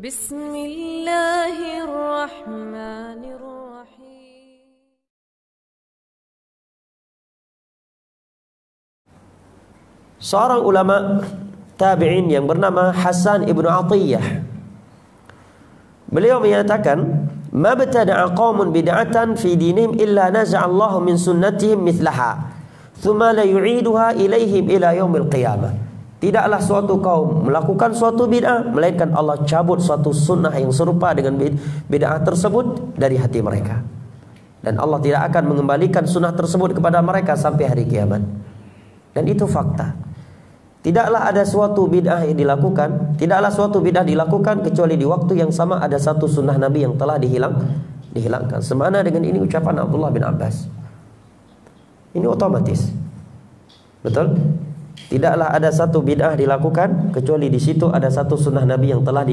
Bismillahirrahmanirrahim. Seorang ulama tabi'in yang bernama Hasan ibnu Atiyah, beliau menyatakan, "Ma btada'a qaumun bid'atan fi dinihim illa naza'allahu min sunnatihim mithlaha, thumma la yu'iduha ilaihim ila yaumil qiyamah." Tidaklah suatu kaum melakukan suatu bid'ah melainkan Allah cabut suatu sunnah yang serupa dengan bid'ah tersebut dari hati mereka, dan Allah tidak akan mengembalikan sunnah tersebut kepada mereka sampai hari kiamat. Dan itu fakta. Tidaklah ada suatu bid'ah yang dilakukan, tidaklah suatu bid'ah dilakukan kecuali di waktu yang sama ada satu sunnah Nabi yang telah dihilangkan. Semana dengan ini ucapan Abdullah bin Abbas. Ini otomatis. Betul? Tidaklah ada satu bid'ah dilakukan kecuali di situ ada satu sunnah Nabi yang telah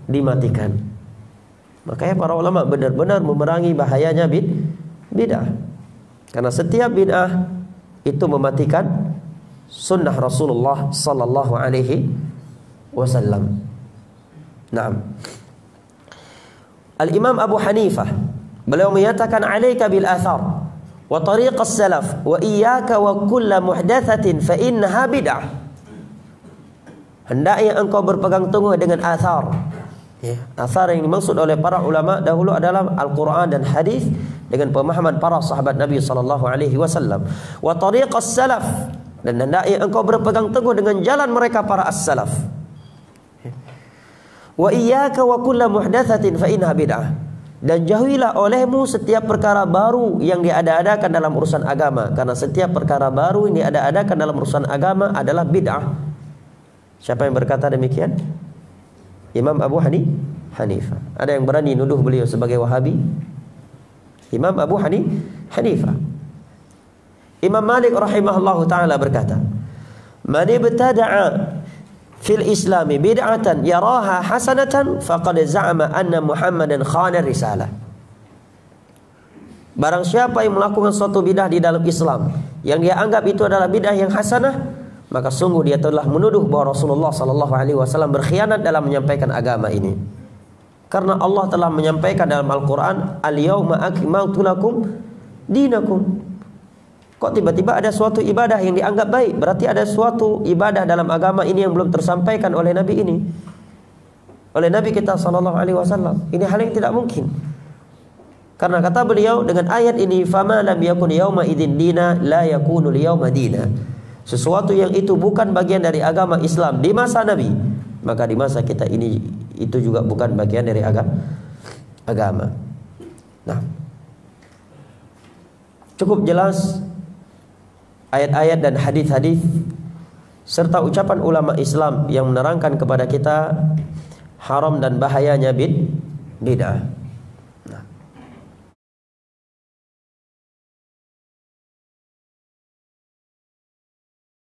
dimatikan. Makanya para ulama benar-benar memerangi bahayanya bid'ah. Karena setiap bid'ah itu mematikan sunnah Rasulullah sallallahu alaihi wasallam. Naam. Al-Imam Abu Hanifah beliau menyatakan, "Alaika bil athar wa tariqas salaf wa iyyaka wa kulla muhdatsatin fa innaha bid'ah." Hendaknya engkau berpegang teguh dengan athar. Ya, athar yang dimaksud oleh para ulama dahulu adalah Al-Quran dan hadis dengan pemahaman para sahabat Nabi sallallahu alaihi wasallam. Wa tariqas salaf, dan hendaknya engkau berpegang teguh dengan jalan mereka para as-salaf. Wa iyyaka wa kulla muhdatsatin fa innaha bid'ah. Dan jauhilah olehmu setiap perkara baru yang diada-adakan dalam urusan agama, karena setiap perkara baru yang diada-adakan dalam urusan agama adalah bid'ah. Siapa yang berkata demikian? Imam Abu Hanifah. Ada yang berani nuduh beliau sebagai Wahabi? Imam Abu Hanifah. Imam Malik rahimahullahu ta'ala berkata, "Man ibtada'a fil islami bid'atan yaraha hasanatan faqad za'ama anna Muhammadan khana risalah." Barang siapa yang melakukan suatu bid'ah di dalam Islam yang dia anggap itu adalah bid'ah yang hasanah, maka sungguh dia telah menuduh bahwa Rasulullah sallallahu alaihi wasallam berkhianat dalam menyampaikan agama ini. Karena Allah telah menyampaikan dalam Al-Qur'an, "Al-yauma akmaltu lakum dinakum." Kok tiba-tiba ada suatu ibadah yang dianggap baik? Berarti ada suatu ibadah dalam agama ini yang belum tersampaikan oleh Nabi ini, oleh Nabi kita sallallahu alaihi wasallam. Ini hal yang tidak mungkin. Karena kata beliau dengan ayat ini, "Fama lam yakun yauma idzin dina la yakunu liyauma dina." Sesuatu yang itu bukan bagian dari agama Islam di masa Nabi, maka di masa kita ini itu juga bukan bagian dari agama. Nah, cukup jelas ayat-ayat dan hadis-hadis serta ucapan ulama Islam yang menerangkan kepada kita haram dan bahayanya bid'ah.